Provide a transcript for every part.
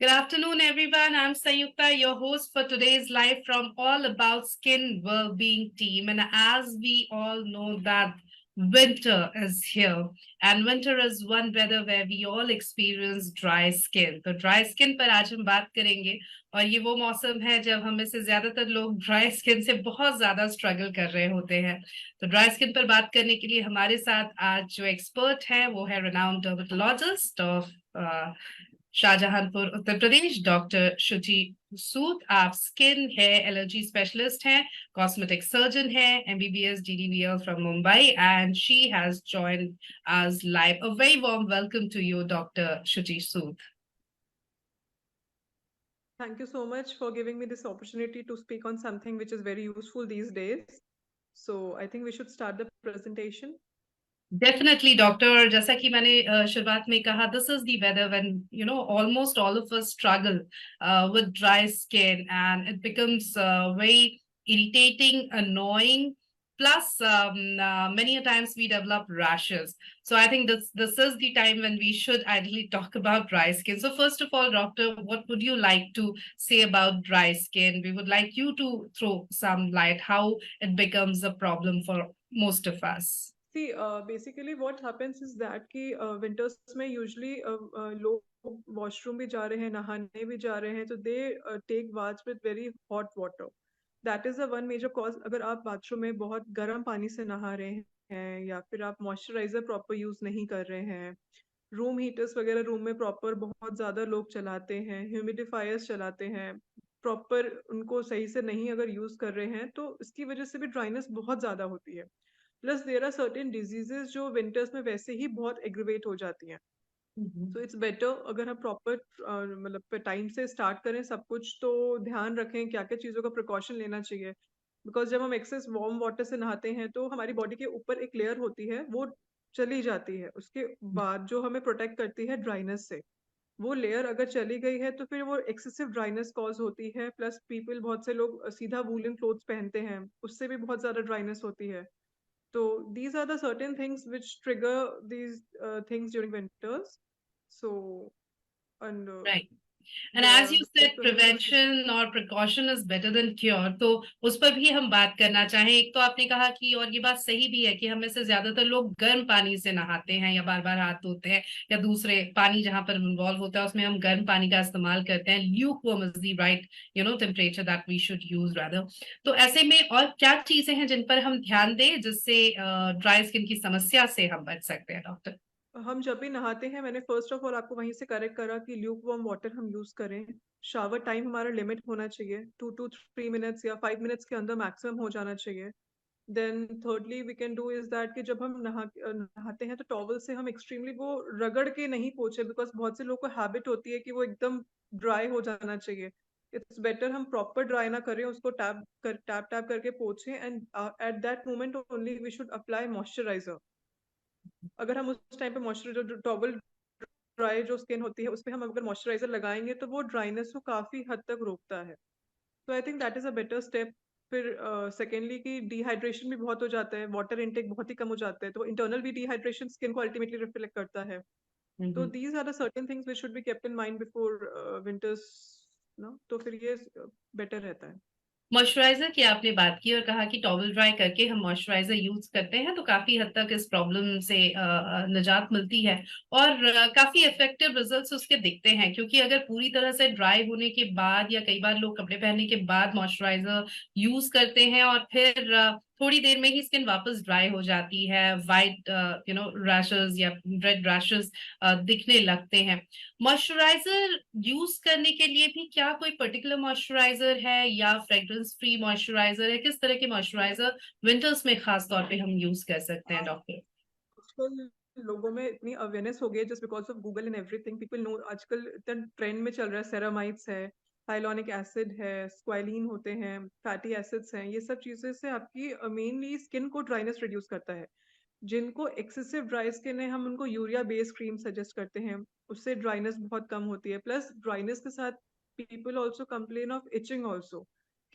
Good afternoon, everyone. I'm Sayukta, your host for today's live from All About Skin Well-Being team. And as we all know that winter is here, and winter is one weather where we all experience dry skin. तो dry skin पर आज हम बात करेंगे और ये वो मौसम है जब हम में से ज्यादातर लोग ड्राई स्किन से बहुत ज्यादा स्ट्रगल कर रहे होते हैं। तो ड्राई स्किन पर बात करने के लिए हमारे साथ आज जो एक्सपर्ट है वो है renowned dermatologist of Shahjahanpur Uttar Pradesh doctor Shuchi Sood. आप स्किन हेयर एलर्जी स्पेशलिस्ट हैं, कॉस्मेटिक सर्जन हैं, MBBS DDBL from Mumbai and she has joined us live. A very warm welcome to you doctor Shuchi Sood. Thank you so much for giving me this opportunity to speak on something which is very useful these days. So I think we should start the presentation. Definitely doctor, जैसा कि मैंने शुरुआत में कहा, this is the weather when almost all of us struggle with dry skin and it becomes very irritating, annoying, plus many a times we develop rashes. So I think this is the time when we should ideally talk about dry skin. So first of all, doctor, what would you like to say about dry skin? We would like you to throw some light how it becomes a problem for most of us. See, basically what happens is that कि winters में usually लोग washroom भी जा रहे हैं, नहाने भी जा रहे हैं, तो they take baths with very hot water. That is the one major cause. अगर आप bathroom में बहुत गर्म पानी से नहा रहे हैं या फिर आप moisturizer proper use नहीं कर रहे हैं, रूम हीटर्स वगैरह रूम में प्रॉपर बहुत ज़्यादा लोग चलाते हैं, ह्यूमिडिफायर्स चलाते हैं, प्रॉपर उनको सही से नहीं अगर यूज़ कर रहे हैं तो इसकी वजह से भी ड्राइनेस बहुत ज़्यादा होती है। Plus there are certain diseases जो विंटर्स में वैसे ही बहुत एग्रीवेट हो जाती हैं। Mhm. सो इट्स बेटर अगर हम प्रॉपर मतलब टाइम से स्टार्ट करें सब कुछ, तो ध्यान रखें क्या क्या चीज़ों का प्रिकॉशन लेना चाहिए। बिकॉज जब हम एक्सेस वार्म वाटर से नहाते हैं तो हमारी बॉडी के ऊपर एक लेयर होती है, वो चली जाती है, उसके बाद जो हमें प्रोटेक्ट करती है ड्राइनेस से, वो लेयर अगर चली गई है तो फिर वो एक्सेसिव ड्राइनेस कॉज होती है। प्लस पीपल, बहुत से लोग सीधा वूलन क्लोथ्स पहनते हैं, उससे भी बहुत ज़्यादा ड्राइनेस होती है। तो these are the certain things which trigger these things during winters. So, and Right. And as yeah, you like said, prevention और precaution is better than cure, तो उस पर भी हम बात करना चाहें। एक तो आपने कहा कि, और ये बात सही भी है, कि हमें से ज्यादातर लोग गर्म पानी से नहाते हैं या बार बार हाथ धोते हैं, या दूसरे पानी जहां पर इन्वॉल्व होता है उसमें हम गर्म पानी का इस्तेमाल करते हैं। Lukewarm is the right temperature that we should use rather. तो ऐसे में और क्या चीजें हैं जिन पर हम ध्यान दें जिससे ड्राई स्किन की समस्या से हम बच सकते हैं डॉक्टर? हम जब भी नहाते हैं, मैंने फर्स्ट ऑफ ऑल आपको वहीं से करेक्ट करा कि ल्यूक वार्म वाटर हम यूज़ करें। शावर टाइम हमारा लिमिट होना चाहिए, 2 to 3 मिनट्स या 5 मिनट्स के अंदर मैक्सिमम हो जाना चाहिए। Then thirdly we can do is that कि जब हम नहाते हैं तो टॉवल से हम एक्सट्रीमली वो रगड़ के नहीं पोछे, बिकॉज बहुत से लोगों को हैबिट होती है कि वो एकदम ड्राई हो जाना चाहिए। इट्स बेटर हम प्रॉपर ड्राई ना करें, उसको टैप टैप करके पोछें, and at that moment only we should apply moisturiser. अगर हम उस टाइम पे मॉइस्चराइजर, जो टॉवल ड्राई जो स्किन होती है उस पे हम अगर मॉइस्चराइजर लगाएंगे तो वो ड्राइनेस को काफ़ी हद तक रोकता है। तो I think that is a better step. फिर सेकेंडली कि डिहाइड्रेशन भी बहुत हो जाता है, वाटर इनटेक बहुत ही कम हो जाता है, तो इंटरनल भी डिहाइड्रेशन स्किन को अल्टीमेटली रिफ्लेक्ट करता है। तो these are the certain things which should be kept in mind before winters ना, तो फिर ये बेटर रहता है। मॉइस्चराइजर की आपने बात की और कहा कि टॉवल ड्राई करके हम मॉइस्चराइजर यूज करते हैं तो काफी हद तक इस प्रॉब्लम से निजात मिलती है, और काफी इफेक्टिव रिजल्ट्स उसके दिखते हैं। क्योंकि अगर पूरी तरह से ड्राई होने के बाद, या कई बार लोग कपड़े पहनने के बाद मॉइस्चराइजर यूज करते हैं और फिर थोड़ी देर में ही स्किन वापस ड्राई हो जाती है, वाइट रैशेस या रेड रैशेस दिखने लगते हैं। मॉइस्चराइजर यूज करने के लिए भी क्या कोई पर्टिकुलर मॉइस्चराइजर है या फ्रेग्रेंस फ्री मॉइस्चराइजर है? किस तरह के मॉइस्चराइजर विंटर्स में खास तौर पे हम यूज कर सकते हैं डॉक्टर? आजकल लोगों में इतनी अवेयरनेस हो गई है, just because of Google and everything, people know. आजकल इतना ट्रेंड में चल रहा है, सेरामाइड्स है, हाइलोनिक एसिड है, स्क्वालिन होते हैं, फैटी एसिड्स हैं, ये सब चीज़ें से आपकी मेनली स्किन को ड्राइनेस रिड्यूस करता है। जिनको एक्सेसिव ड्राई स्किन है हम उनको यूरिया बेस्ड क्रीम सजेस्ट करते हैं, उससे ड्राइनेस बहुत कम होती है। प्लस ड्राइनेस के साथ people also complain of itching also,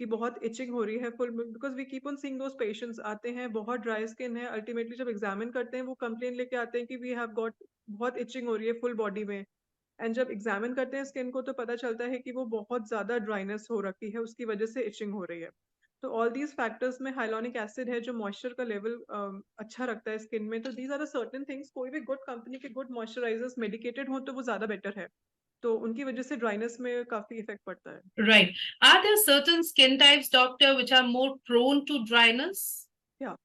कि बहुत इचिंग हो रही है full, because we keep on seeing those patients आते हैं बहुत ड्राई स्किन है, अल्टीमेटली जब एग्जामिन करते हैं वो कंप्लेन लेके आते हैं कि वी हैव गॉट बहुत इचिंग हो रही है फुल बॉडी में। एंड जब एग्जामिन करते हैं स्किन को तो पता चलता है कि वो बहुत ज्यादा ड्राइनेस हो रखी है, उसकी वजह से इचिंग हो रही है। तो ऑल दीज फैक्टर्स में हाइलोनिक एसिड है जो मॉइस्चर का लेवल अच्छा रखता है स्किन में। तो these are the certain things. कोई भी गुड कंपनी के गुड मॉइस्चराइजर्स मेडिकेटेड हो तो वो ज्यादा बेटर है, तो उनकी वजह से ड्राइनेस में काफी इफेक्ट पड़ता है। Right. Are there certain skin types, doctor, which are more prone to dryness? या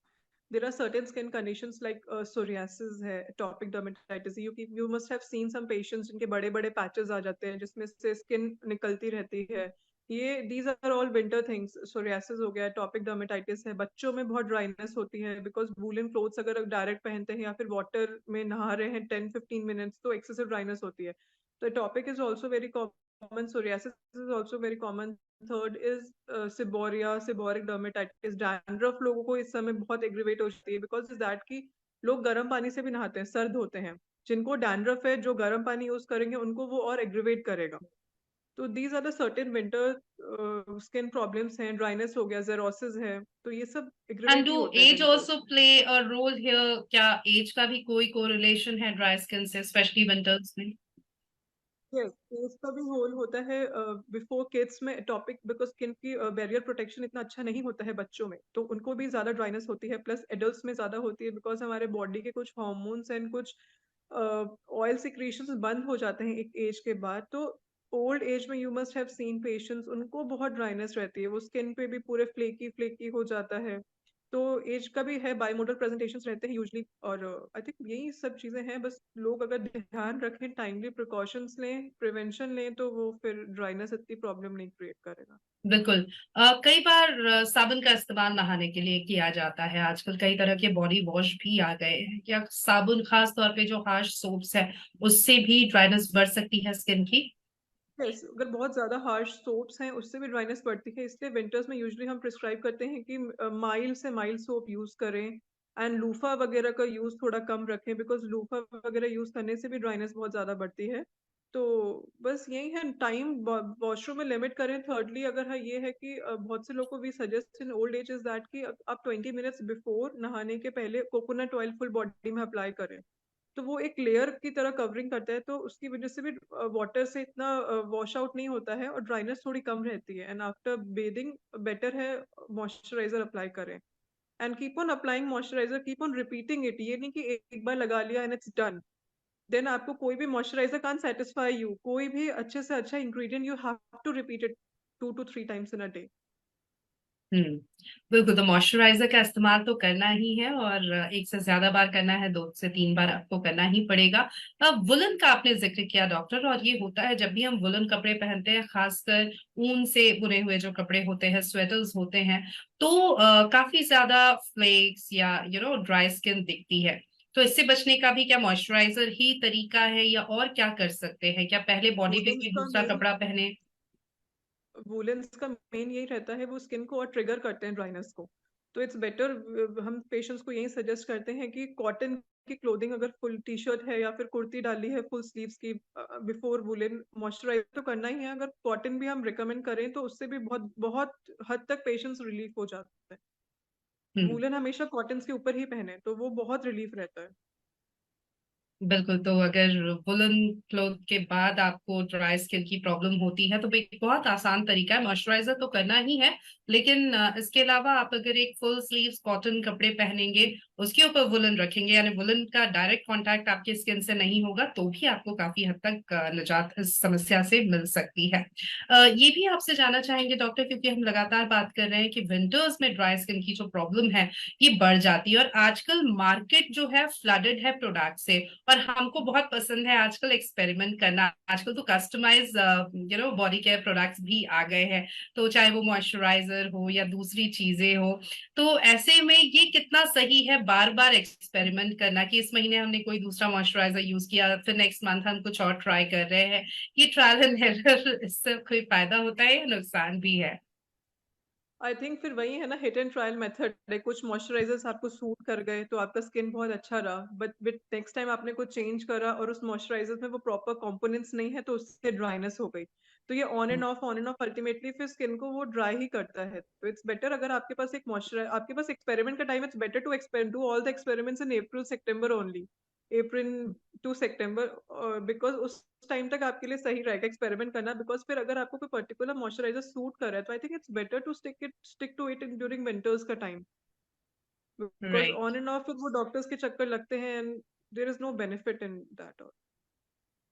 there are certain skin conditions like psoriasis है, atopic dermatitis। You must have seen some patients जिनके बड़े बड़े पैचेस आ जाते हैं जिसमें से स्किन निकलती रहती है। ये these are all winter things। psoriasis हो गया, atopic dermatitis है। बच्चों में बहुत ड्राइनेस होती है बिकॉज वूलन क्लोथ्स अगर डायरेक्ट पहनते हैं या फिर वाटर में नहा रहे हैं 10-15 मिनट्स तो एक्सेसिव ड्राइनेस होती है। तो atopic is also very common, psoriasis is also very common। Third is seborrhoea, seborrhoeic dermatitis. Dandruff लोगों को इस समय बहुत एग्रीवेट हो जाती है बिकॉज इज दैट कि लोग गर्म पानी से भी नहाते हैं, सर्द होते हैं। जिनको डैंड्रफ है जो गर्म पानी यूज करेंगे उनको वो और एग्रीवेट करेगा। तो these are the certain winter skin problems हैं। ड्राइनेस हो गया, जेरोसिस है, तो ये सब And एग्रीवेट ही do होता है age विंटर्स also में। play a role here? क्या age का भी कोई correlation है dry skin से, especially winters में? यस, फेस का भी होल होता है बिफोर किड्स में। टॉपिक बिकॉज स्किन की बैरियर प्रोटेक्शन इतना अच्छा नहीं होता है बच्चों में, तो उनको भी ज्यादा ड्राइनेस होती है। प्लस एडल्ट्स में ज्यादा होती है बिकॉज हमारे बॉडी के कुछ हार्मोन्स एंड कुछ ऑयल सिक्रीशंस बंद हो जाते हैं एक एज के बाद। तो ओल्ड एज में you must have seen patients, उनको बहुत ड्राइनेस रहती है, वो स्किन पे भी पूरे फ्लेकी फ्लेकी हो जाता है। तो एज का भी है, बायोमोडल प्रेजेंटेशंस रहते हैं यूजली। और आई थिंक यही सब चीजें हैं। बस लोग अगर ध्यान रखें, टाइमली प्रिकॉशंस लें, प्रिवेंशन लें, तो वो फिर ड्राइनेस इतनी प्रॉब्लम नहीं क्रिएट करेगा। बिल्कुल। कई बार साबुन का इस्तेमाल नहाने के लिए किया जाता है। आजकल कई तरह के बॉडी वॉश भी आ गए हैं। क्या साबुन, खास तौर पे जो हार्श सोप्स है, उससे भी ड्राइनेस बढ़ सकती है स्किन की? यस, अगर बहुत ज्यादा हार्श सोप्स हैं उससे भी ड्राइनेस बढ़ती है। इसलिए विंटर्स में यूजुअली हम प्रिस्क्राइब करते हैं कि माइल्ड से माइल्ड सोप यूज करें एंड लूफा वगैरह का यूज थोड़ा कम रखें बिकॉज लूफा वगैरह यूज करने से भी ड्राइनेस बहुत ज्यादा बढ़ती है। तो बस यही है, टाइम वॉशरूम में लिमिट करें। थर्डली अगर है ये है कि बहुत से लोग को भी suggest in old age is that कि आप 20 मिनट्स बिफोर नहाने के पहले कोकोनट ऑयल फुल बॉडी में अप्लाई करें। तो वो एक लेयर की तरह कवरिंग करता है, तो उसकी वजह से भी वाटर से इतना वॉश आउट नहीं होता है और ड्राइनेस थोड़ी कम रहती है। एंड आफ्टर बेदिंग बेटर है मॉइस्चराइजर अप्लाई करें। And keep on applying moisturiser, keep on repeating it. ये नहीं कि एक बार लगा लिया एंड इट्स डन। देन आपको कोई भी मॉइस्चराइजर कांट सेटिस्फाई यू। कोई भी अच्छे से अच्छा ingredient you have to repeat it 2 to 3 times in a day. Hmm. बिल्कुल। तो मॉइस्चराइजर का इस्तेमाल तो करना ही है, और एक से ज्यादा बार करना है, 2 से 3 बार आपको करना ही पड़ेगा। अब वुलन का आपने जिक्र किया डॉक्टर, और ये होता है जब भी हम वुलन कपड़े पहनते हैं, खासकर ऊन से बुने हुए जो कपड़े होते हैं, स्वेटर्स होते हैं, तो काफी ज्यादा फ्लेक्स या ड्राई स्किन दिखती है। तो इससे बचने का भी क्या मॉइस्चराइजर ही तरीका है, या और क्या कर सकते हैं? क्या पहले बॉडी पे वुलन्स कोई का दूसरा मेन कपड़ा पहने? वुलन्स का मेन यही रहता है, वो स्किन को और ट्रिगर करते हैं ड्राइनेस को। तो इट्स बेटर, हम पेशेंट्स को यही सजेस्ट करते हैं कि कॉटन की क्लोथिंग, अगर फुल टी शर्ट है या फिर कुर्ती डाली है फुल स्लीव्स की, बिफोर वुलन मॉइस्चराइज तो करना ही है। अगर कॉटन भी हम रिकमेंड करें तो उससे भी बहुत बहुत हद तक पेशेंट्स रिलीफ हो जाते हैं। हम्म। वुलन हमेशा कॉटन के ऊपर ही पहने तो वो बहुत रिलीफ रहता है। बिल्कुल। तो अगर वुलन क्लोथ के बाद आपको ड्राई स्किन की प्रॉब्लम होती है, तो एक बहुत आसान तरीका है, मॉइस्चराइजर तो करना ही है, लेकिन इसके अलावा आप अगर एक फुल स्लीव्स कॉटन कपड़े पहनेंगे, उसके ऊपर वुलन रखेंगे, यानी वुलन का डायरेक्ट कांटेक्ट आपकी स्किन से नहीं होगा, तो भी आपको काफी हद तक निजात इस समस्या से मिल सकती है। ये भी आपसे जानना चाहेंगे डॉक्टर, क्योंकि हम लगातार बात कर रहे हैं कि विंटर्स में ड्राई स्किन की जो प्रॉब्लम है, ये बढ़ जाती है, और आजकल मार्केट जो है फ्लडेड है प्रोडक्ट से। और हमको बहुत पसंद है आजकल एक्सपेरिमेंट करना। आजकल तो कस्टमाइज बॉडी केयर प्रोडक्ट्स भी आ गए हैं, तो चाहे वो मॉइस्चराइजर हो या दूसरी चीजें हो। तो ऐसे में ये कितना सही है बार बार एक्सपेरिमेंट करना, कि इस महीने हमने कोई दूसरा मॉइस्चराइजर यूज किया, फिर नेक्स्ट मंथ हम कुछ और ट्राई कर रहे हैं? ये ट्रायल एंड एरर, इससे कोई फायदा होता है या नुकसान भी है? आई थिंक फिर वही है ना, हिट एंड ट्रायल मेथड है। कुछ मॉइस्चराइजर्स आपको सूट कर गए तो आपका स्किन बहुत अच्छा रहा, बट विद नेक्स्ट टाइम आपने कुछ चेंज करा और उस मॉइस्चराइजर में वो प्रॉपर कंपोनेंट्स नहीं है तो उससे ड्राइनेस हो गई। तो ये ऑन एंड ऑफ अल्टीमेटली फिर स्किन को वो ड्राई ही करता है। तो इट्स बेटर, अगर आपके पास एक मॉइस्चराइजर, आपके पास एक्सपेरिमेंट का time, it's better to do all the experiments in April September only. April to September, because उस टाइम तक आपके लिए सही रहेगा एक्सपेरिमेंट करना, बिकॉज फिर अगर आपको कोई पर्टिकुलर मॉइस्चराइजर सूट कर रहा है तो I think it's better to stick to it during winters का time, because right. On and off वो डॉक्टर्स के चक्कर लगते हैं and there is no benefit in that.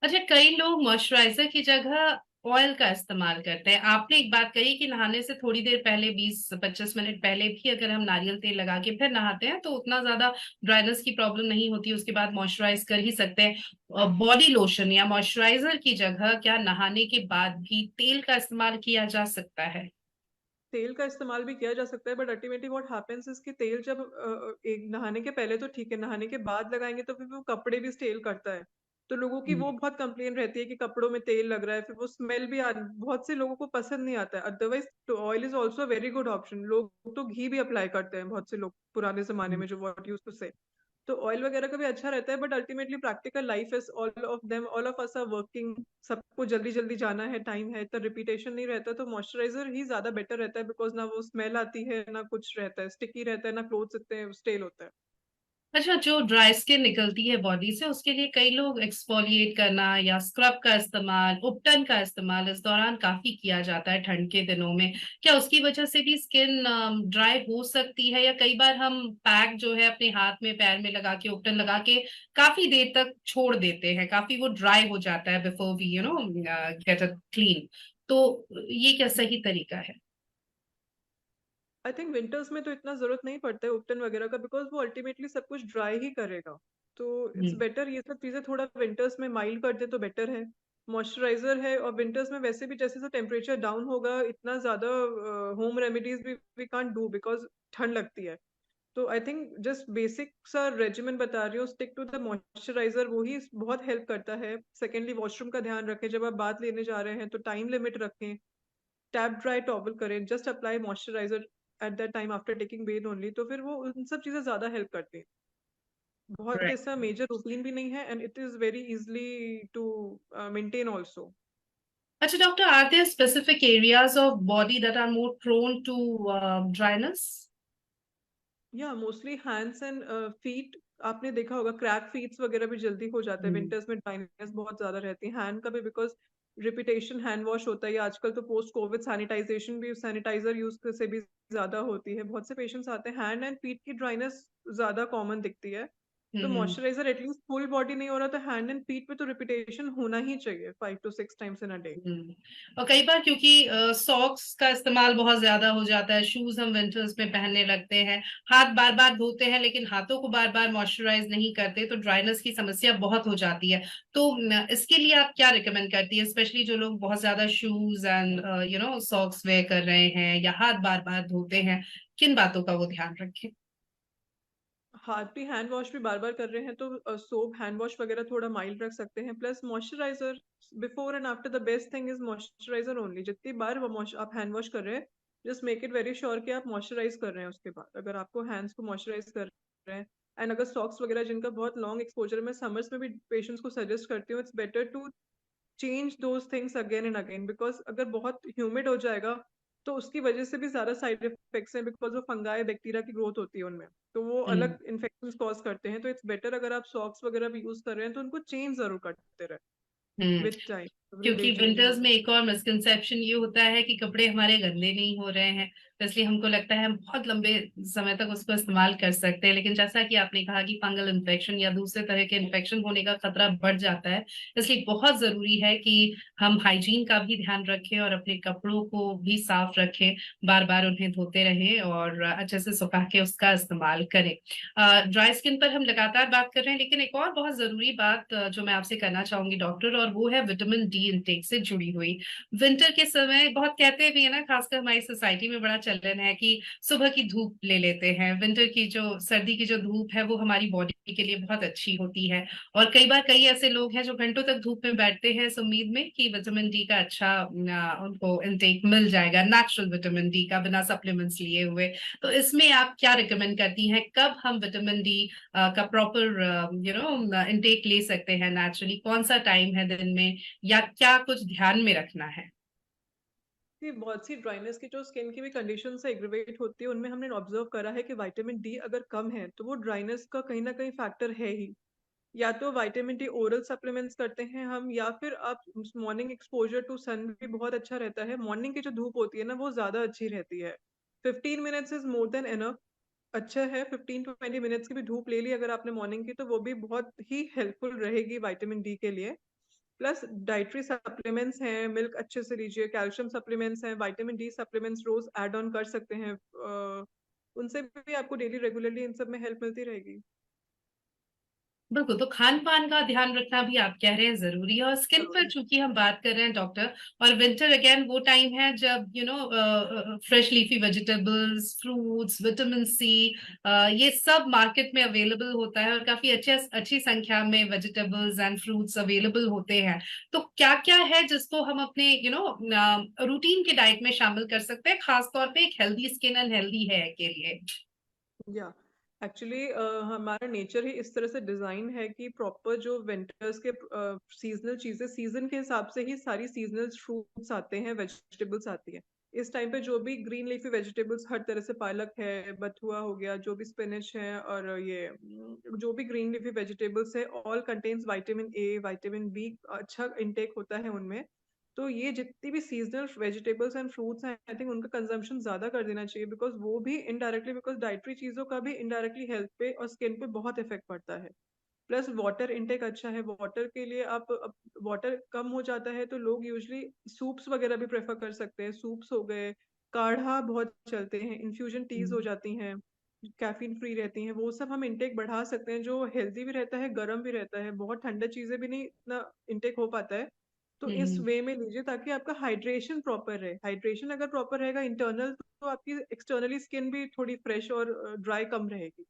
अच्छा, कई लोग मॉइस्चराइजर की जगह ऑयल का इस्तेमाल करते हैं। आपने एक बात कही कि नहाने से थोड़ी देर पहले 20-25 मिनट पहले भी अगर हम नारियल तेल लगा के फिर नहाते हैं तो उतना ज्यादा ड्राइनेस की प्रॉब्लम नहीं होती, उसके बाद मॉइस्चराइज कर ही सकते हैं। बॉडी लोशन या मॉइस्चराइजर की जगह क्या नहाने के बाद भी तेल का इस्तेमाल किया जा सकता है? तेल का इस्तेमाल भी किया जा सकता है, but ultimately what happens is कि तेल जब एक नहाने के पहले तो ठीक है, नहाने के बाद लगाएंगे तो फिर वो कपड़े भी स्टेल करता है। तो लोगों की वो बहुत कंप्लेन रहती है कि कपड़ों में तेल लग रहा है, फिर वो स्मेल भी बहुत से लोगों को पसंद नहीं आता है। अदरवाइज तो oil is also very good option. लोग तो घी भी अप्लाई करते हैं, बहुत से लोग पुराने जमाने में जो व्हाट यूज टू से। तो ऑयल वगैरह का भी अच्छा रहता है, but ultimately practical life is all of us are working, सबको जल्दी जल्दी जाना है, टाइम है, इतना रिपीटेशन नहीं रहता, तो मॉइस्चराइजर ही ज्यादा बेटर रहता है, बिकॉज ना वो स्मेल आती है, ना कुछ रहता है, स्टिकी रहता है, ना क्लोथ्स इतने स्टेल होता है। अच्छा, जो ड्राई स्किन निकलती है बॉडी से उसके लिए कई लोग एक्सफोलिएट करना या स्क्रब का इस्तेमाल, उपटन का इस्तेमाल इस दौरान काफी किया जाता है ठंड के दिनों में। क्या उसकी वजह से भी स्किन ड्राई हो सकती है, या कई बार हम पैक जो है अपने हाथ में पैर में लगा के उपटन लगा के काफी देर तक छोड़ देते हैं, काफी वो ड्राई हो जाता है before we get it clean. तो ये क्या सही तरीका है? आई थिंक विंटर्स में तो इतना जरूरत नहीं पड़ता है उपटन वगैरह का, बिकॉज वो अल्टीमेटली सब कुछ ड्राई ही करेगा। तो इट्स हम्म। बेटर ये सब चीजें थोड़ा विंटर्स में माइल्ड कर दे तो बेटर है। मॉइस्चराइजर है, और विंटर्स में वैसे भी जैसे जैसे टेम्परेचर डाउन होगा इतना ज्यादा होम रेमेडीज भी वी कांट डू, बिकॉज ठंड लगती है। तो आई थिंक जस्ट बेसिक सा रेजिमेंट बता रही हूँ, स्टिक टू द मॉइस्चराइजर, वो ही बहुत हेल्प करता है। सेकेंडली वॉशरूम का ध्यान रखें, जब आप बात लेने जा रहे हैं तो टाइम लिमिट रखें, टैप ड्राई टॉवल करें, just apply moisturiser at that time after taking Beth only, तो फिर वो उन सब चीजें ज्यादा हेल्प करती हैं। बहुत ऐसा मेजर रूटीन भी नहीं है, and it is very easily to maintain also. अच्छा doctor, are there specific areas of body that are more prone to dryness? या मोस्टली हैंड्स एंड फीट। आपने देखा होगा क्रैक फीट्स वगैरह भी जल्दी हो जाता है विंटर्स में, ड्राइनेस बहुत ज्यादा रहती है हैंड का भी, बिकॉज रिपीटेशन हैंड वॉश होता है, या आजकल तो पोस्ट कोविड सैनिटाइजेशन भी, सैनिटाइजर यूज से भी ज्यादा होती है। बहुत से पेशेंट्स आते हैं हैंड एंड फीट की ड्राइनेस ज्यादा कॉमन दिखती है। तो हम्म। मॉइस्चराइजर एटलीस्ट फुल बॉडी नहीं हो रहा, तो हैंड एंड फीट पे तो रिपीटेशन होना ही चाहिए 5 to 6 times in a day. और कई बार क्योंकि सॉक्स का इस्तेमाल बहुत ज्यादा हो जाता है, शूज हम विंटर्स में पहनने लगते हैं, हाथ बार बार धोते हैं लेकिन हाथों को बार बार मॉइस्चराइज नहीं करते, तो ड्राइनेस की समस्या बहुत हो जाती है। तो इसके लिए आप क्या रिकमेंड करती है, स्पेशली जो लोग बहुत ज्यादा शूज एंड सॉक्स वेयर कर रहे हैं या हाथ बार बार धोते हैं, किन बातों का वो ध्यान रखें? हाथ भी हैंड वॉश भी बार बार कर रहे हैं तो सोप हैंड वॉश वगैरह थोड़ा माइल्ड रख सकते हैं, plus moisturiser before and after. The best thing is moisturiser only. जितनी बार आप हैंड वॉश कर रहे हैं, just make it very sure कि आप मॉइस्चराइज कर रहे हैं उसके बाद, अगर आपको हैंड्स को मॉइस्चराइज कर रहे हैं। एंड अगर सॉक्स वगैरह जिनका बहुत लॉन्ग एक्सपोजर है, मैं समर्स में भी पेशेंट्स को सजेस्ट करती हूँ, it's better to change those things again and again, because अगर बहुत ह्यूमिड हो जाएगा तो उसकी वजह से भी ज्यादा साइड इफेक्ट्स हैं, बिकॉज वो फंगाई बैक्टीरिया की ग्रोथ होती है उनमें, तो वो हम्म। अलग इन्फेक्शन कॉज करते हैं। तो इट्स बेटर अगर आप सॉक्स वगैरह भी यूज कर रहे हैं तो उनको चेंज जरूर करते रहे हम्म। विथ टाइम, एवरी क्योंकि डे चेंजिंग विंटर्स होता में एक और मिसकंसेप्शन ये होता है कि कपड़े हमारे गंदे नहीं हो रहे हैं, तो इसलिए हमको लगता है हम बहुत लंबे समय तक उसको इस्तेमाल कर सकते हैं, लेकिन जैसा कि आपने कहा कि फंगल इन्फेक्शन या दूसरे तरह के इन्फेक्शन होने का खतरा बढ़ जाता है। इसलिए बहुत जरूरी है कि हम हाइजीन का भी ध्यान रखें और अपने कपड़ों को भी साफ रखें, बार बार उन्हें धोते रहें और अच्छे से सुखा के उसका इस्तेमाल करें। ड्राई स्किन पर हम लगातार बात कर रहे हैं, लेकिन एक और बहुत जरूरी बात जो मैं आपसे करना चाहूंगी डॉक्टर, और वो है विटामिन डी इंटेक से जुड़ी हुई। विंटर के समय बहुत कहते भी है ना, खासकर हमारी सोसाइटी में बड़ा चलन है कि सुबह की धूप ले लेते हैं। विंटर की जो सर्दी की जो धूप है वो हमारी बॉडी के लिए बहुत अच्छी होती है, और कई बार कई ऐसे लोग हैं जो घंटों तक धूप में बैठते हैं इस उम्मीद में कि विटामिन डी का अच्छा उनको इंटेक मिल जाएगा, नेचुरल विटामिन डी का, बिना सप्लीमेंट्स लिए हुए। तो इसमें आप क्या रिकमेंड करती हैं, कब हम विटामिन डी का प्रॉपर इनटेक ले सकते हैं नेचुरली, कौन सा टाइम है दिन में, या क्या कुछ ध्यान में रखना है? है। बहुत सी ड्राइनेस की जो स्किन की भी कंडीशन से एग्रीवेट होती है, उनमें हमने ऑब्जर्व करा है कि विटामिन डी अगर कम है तो वो ड्राइनेस का कहीं ना कहीं फैक्टर है ही। या तो विटामिन डी ओरल सप्लीमेंट्स करते हैं हम, या फिर आप मॉर्निंग एक्सपोजर टू सन भी बहुत अच्छा रहता है। मॉर्निंग की जो धूप होती है ना वो ज्यादा अच्छी रहती है। 15 minutes is more than enough. अच्छा है, 15 to 20 मिनट्स की भी धूप ले ली अगर आपने मॉर्निंग की, तो वो भी बहुत ही हेल्पफुल रहेगी विटामिन डी के लिए। प्लस डाइटरी सप्लीमेंट्स हैं, मिल्क अच्छे से लीजिए, कैल्शियम सप्लीमेंट्स हैं, विटामिन डी सप्लीमेंट्स रोज ऐड ऑन कर सकते हैं। उनसे भी आपको डेली रेगुलरली इन सब में हेल्प मिलती रहेगी। बिल्कुल, तो खान पान का ध्यान रखना भी आप कह रहे हैं जरूरी है। और स्किन पर जरूरी। चूंकि हम बात कर रहे हैं डॉक्टर, और विंटर अगेन वो टाइम है जब fresh leafy vegetables, fruits, vitamin C, ये सब मार्केट में अवेलेबल होता है, और काफी अच्छी संख्या में वेजिटेबल्स एंड फ्रूट्स अवेलेबल होते हैं। तो क्या क्या है जिसको हम अपने रूटीन के डाइट में शामिल कर सकते हैं, खासतौर पे एक healthy skin and healthy hair के लिए? या एक्चुअली हमारा नेचर ही इस तरह से डिजाइन है कि प्रॉपर जो विंटर्स के सीजनल चीजें, सीजन के हिसाब से ही सारी सीजनल फ्रूट्स आते हैं, वेजिटेबल्स आती है। इस टाइम पे जो भी ग्रीन लीफी वेजिटेबल्स हर तरह से, पालक है, बथुआ हो गया, जो भी स्पिनच है, और ये जो भी ग्रीन लीफी वेजिटेबल्स है, all contains vitamin A, vitamin B, अच्छा इनटेक होता है उनमें। तो ये जितनी भी सीजनल वेजिटेबल्स एंड फ्रूट्स हैं, आई थिंक उनका कंजम्पशन ज्यादा कर देना चाहिए, बिकॉज वो भी इनडायरेक्टली, बिकॉज डाइटरी चीजों का भी इनडायरेक्टली हेल्थ पे और स्किन पे बहुत इफेक्ट पड़ता है। प्लस वाटर इनटेक अच्छा है। वाटर के लिए आप, वाटर कम हो जाता है तो लोग यूजली सूप्स वगैरह भी प्रेफर कर सकते हैं। सूप्स हो गए, काढ़ा बहुत चलते हैं, इन्फ्यूजन टीज हो जाती हैं, कैफीन फ्री रहती हैं, वो सब हम इनटेक बढ़ा सकते हैं, जो हेल्दी भी रहता है, गर्म भी रहता है, बहुत ठंडा चीजें भी नहीं इतना इनटेक हो पाता है। तो इस हम्म। वे में लीजिए ताकि आपका हाइड्रेशन प्रॉपर रहे। हाइड्रेशन अगर प्रॉपर रहेगा इंटरनल, तो आपकी एक्सटर्नली स्किन भी थोड़ी फ्रेश और ड्राई कम रहेगी।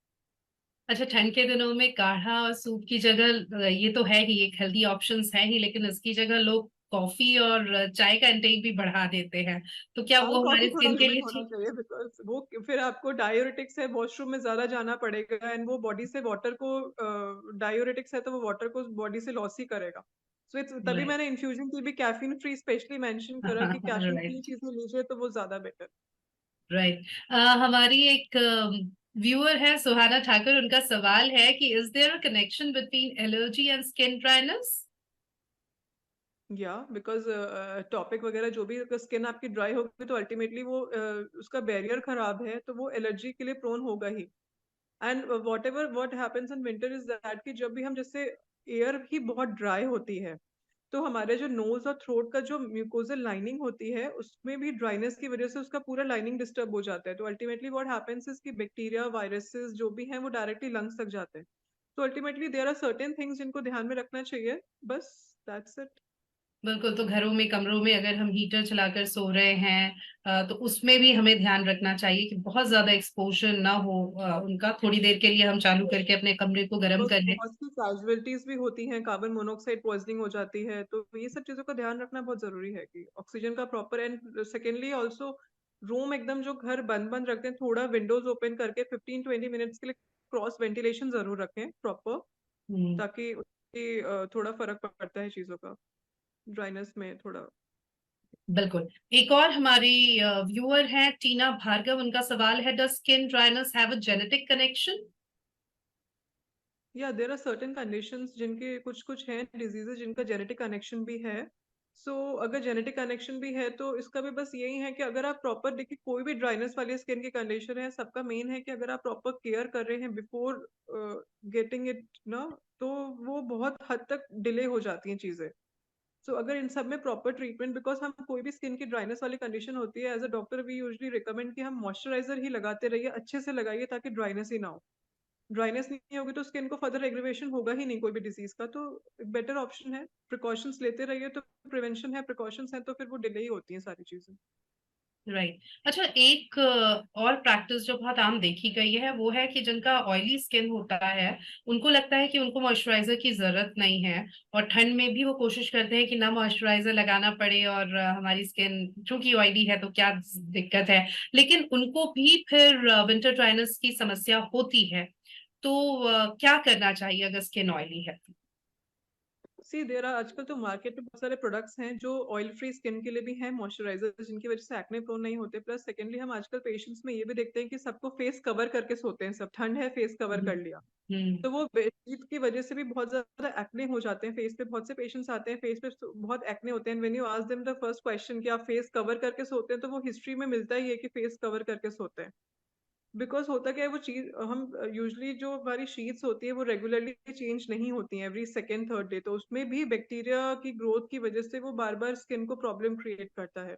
अच्छा, ठंड के दिनों में काढ़ा और सूप की जगह, ये तो है ही एक हेल्दी ऑप्शंस है ही, लेकिन इसकी जगह लोग कॉफी और चाय का इंटेक भी बढ़ा देते हैं। तो क्या हाँ, वो कॉफी हमारी थोड़ा स्किन के लिमिट लिए होना ठीक? चाहिए, बिकॉज वो फिर आपको डायोरेटिक्स है, वॉशरूम में ज्यादा जाना पड़ेगा, एंड वो बॉडी से वाटर को, डायोरेटिक्स है तो वो वाटर को बॉडी से लॉस ही करेगा। सो इट्स, तभी राइट। मैंने इन्फ्यूजन की भी कैफीन फ्री स्पेशली मेंशन करा कि कैफीन फ्री राइट। चीजें लीजिए तो वो ज्यादा बेटर। राइट। हमारी एक व्यूअर है सुहाना ठाकुर, उनका सवाल है कि is there a connection between allergy and skin dryness? या बिकॉज टॉपिक वगैरह जो भी, अगर स्किन आपकी ड्राई होगी तो अल्टीमेटली वो उसका बैरियर खराब है, तो वो एलर्जी के लिए प्रोन होगा ही। And whatever what happens in winter is that कि जब भी हम, जैसे एयर ही बहुत ड्राई होती है, तो हमारे जो नोज और थ्रोट का जो म्यूकोजल लाइनिंग होती है, उसमें भी ड्राइनेस की वजह से उसका पूरा लाइनिंग डिस्टर्ब हो जाता है। तो अल्टीमेटली व्हाट हैपेंस इज कि बैक्टीरिया, वायरसेस जो भी हैं वो डायरेक्टली लंग्स तक जाते हैं। तो ultimately there are certain things जिनको ध्यान में रखना चाहिए। बस, दैट्स इट। बिल्कुल, तो घरों में, कमरों में अगर हम हीटर चलाकर सो रहे हैं, तो उसमें भी हमें ध्यान रखना चाहिए कि बहुत ज्यादा एक्सपोजर ना हो उनका। थोड़ी देर के लिए हम चालू करके अपने कमरे को गर्म बिकॉज कर लें। बहुत सी कैजुअलिटीज भी होती हैं, कार्बन मोनोऑक्साइड पॉइजनिंग हो जाती है, तो ये सब चीजों का ध्यान रखना बहुत जरूरी है कि ऑक्सीजन का proper. And secondly also, room एकदम जो घर बंद बंद रखते हैं, थोड़ा विंडोज ओपन करके 15-20 मिनट्स के लिए क्रॉस वेंटिलेशन जरूर रखें प्रॉपर, हम्म। ताकि उससे थोड़ा फर्क पड़ता है चीजों का, ड्राइनेस में थोड़ा। बिल्कुल। एक और हमारी व्यूअर है टीना भार्गव, उनका सवाल है, does skin dryness have a genetic connection? या देर आर सर्टेन कंडीशंस जिनके, कुछ कुछ हैं डिजीजेस जिनका जेनेटिक कनेक्शन भी है। सो अगर जेनेटिक कनेक्शन भी है तो इसका भी बस यही है कि अगर आप प्रॉपर, देखिए कोई भी ड्राइनेस वाली स्किन की कंडीशन है, सबका मेन है कि अगर आप प्रॉपर केयर कर रहे हैं बिफोर गेटिंग इट ना, तो वो बहुत हद तक डिले हो जाती हैं चीजें। सो अगर इन सब में प्रॉपर ट्रीटमेंट, बिकॉज हम कोई भी स्किन की ड्राइनेस वाली कंडीशन होती है, as a doctor we usually recommend कि हम मॉइस्चराइजर ही लगाते रहिए, अच्छे से लगाइए ताकि ड्राइनेस ही ना हो। ड्राइनेस नहीं होगी तो स्किन को फर्दर एग्रीवेशन होगा ही नहीं कोई भी डिजीज का। तो बेटर ऑप्शन है, प्रिकॉशंस लेते रहिए, तो प्रिवेंशन है, प्रिकॉशंस है, तो फिर वो डिले ही होती हैं सारी चीजें। राइट। अच्छा, एक और प्रैक्टिस जो बहुत आम देखी गई है वो है कि जिनका ऑयली स्किन होता है, उनको लगता है कि उनको मॉइस्चराइजर की जरूरत नहीं है, और ठंड में भी वो कोशिश करते हैं कि ना मॉइस्चराइजर लगाना पड़े, और हमारी स्किन चूंकि ऑयली है तो क्या दिक्कत है। लेकिन उनको भी फिर विंटर ड्राइनेस की समस्या होती है। तो क्या करना चाहिए अगर स्किन ऑयली है? सी देयर आर आजकल तो मार्केट में बहुत सारे प्रोडक्ट्स हैं जो ऑयल फ्री स्किन के लिए भी हैं, मॉइस्चराइजर जिनकी वजह से एक्ने प्रोन नहीं होते। प्लस सेकेंडली हम आजकल पेशेंट्स में ये भी देखते हैं कि सबको फेस कवर करके सोते हैं, सब ठंड है फेस कवर कर लिया, हम्म। तो वो हीट की वजह से भी बहुत ज्यादा एक्ने हो जाते हैं फेस पे। बहुत से पेशेंट्स आते हैं फेस पे बहुत एक्ने होते हैं, when you ask them the first question कि आप फेस कवर करके सोते हैं, तो वो हिस्ट्री में मिलता ही है कि फेस कवर करके सोते हैं। बिकॉज होता क्या है, वो चीज हम यूजुअली जो हमारी शीट्स होती है वो रेगुलरली चेंज नहीं होती हैं एवरी सेकेंड थर्ड डे, तो उसमें भी बैक्टीरिया की ग्रोथ की वजह से वो बार बार स्किन को प्रॉब्लम क्रिएट करता है।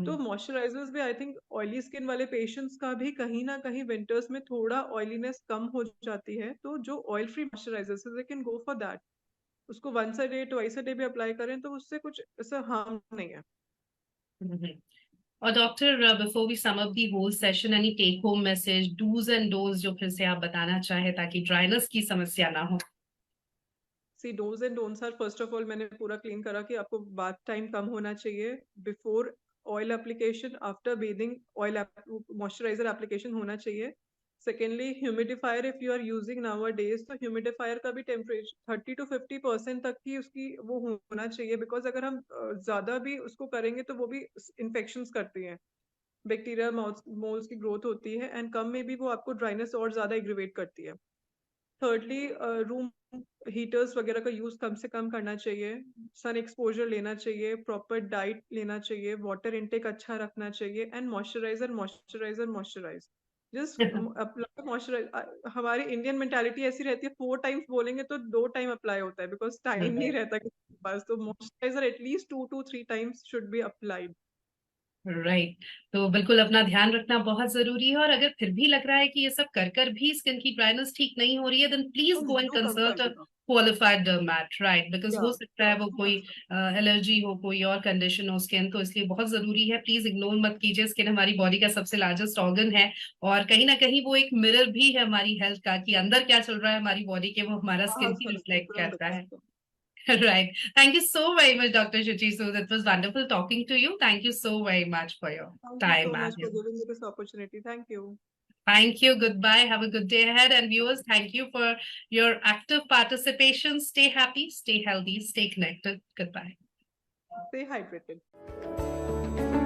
तो मॉइस्चराइजर्स भी आई थिंक ऑयली स्किन वाले पेशेंट्स का भी कहीं ना कहीं विंटर्स में थोड़ा ऑयलीनेस कम हो जाती है, तो जो oil free moisturisers they can go for that. उसको once a day twice a day भी अप्लाई करें तो उससे कुछ ऐसा हार्म नहीं है। हम्म। और doctor, before we sum up the whole session, any take home message, do's and don'ts जो फिर से आप बताना चाहे ताकि ड्राइनेस की समस्या ना हो? सी do's and don'ts are, first of all मैंने पूरा क्लीन करा कि आपको बाथ टाइम कम होना चाहिए, before oil application, after bathing oil moisturiser application होना चाहिए। Secondly humidifier, if you are using nowadays, तो ह्यूमिडिफायर का भी टेम्परेचर 30 to 50% तक की उसकी वो होना चाहिए, बिकॉज अगर हम ज्यादा भी उसको करेंगे तो वो भी इन्फेक्शन करती हैं, बैक्टीरिया मोल्स की ग्रोथ होती है, एंड कम में भी वो आपको ड्राइनेस और ज्यादा एग्रीवेट करती है। थर्डली रूम हीटर्स वगैरह का यूज कम से कम करना चाहिए, सन एक्सपोजर लेना चाहिए, प्रॉपर डाइट लेना चाहिए, वाटर इनटेक अच्छा रखना चाहिए, and moisturiser moisturiser moisturise just apply moisturise. हमारी इंडियन मेंटालिटी ऐसी रहती है, 4 टाइम्स बोलेंगे तो 2 टाइम अप्लाई होता है, बिकॉज टाइम नहीं रहता किसी के पास, तो moisturiser at least 2 to 3 times should be applied. Right. तो बिल्कुल अपना ध्यान रखना बहुत जरूरी है, और अगर फिर भी लग रहा है कि ये सब कर कर भी स्किन की ड्राइनेस ठीक नहीं हो रही है, देन प्लीज तो go and do consult a consult. Qualified डर्मैट, right? Because या हो सकता है वो डू कोई कंसल्ट। एलर्जी हो, कोई और कंडीशन हो स्किन, तो इसलिए बहुत जरूरी है। प्लीज इग्नोर मत कीजिए, स्किन हमारी बॉडी का सबसे लार्जेस्ट ऑर्गन है, और कहीं ना कहीं वो एक मिरर भी है हमारी हेल्थ का, कि अंदर क्या चल रहा है हमारी बॉडी के, वो हमारा हाँ स्किन हाँ, ही समझते रिफ्लेक्ट तुरंत करता बता है। सकते हैं। Right. Thank you so very much, Dr. Shuchi. So that was wonderful talking to you. Thank you so very much for your Thank you time, so much ma'am. for giving me this opportunity. Thank you. Thank you. Goodbye. Have a good day ahead. And viewers, thank you for your active participation. Stay happy, stay healthy, stay connected. Goodbye. Stay hydrated.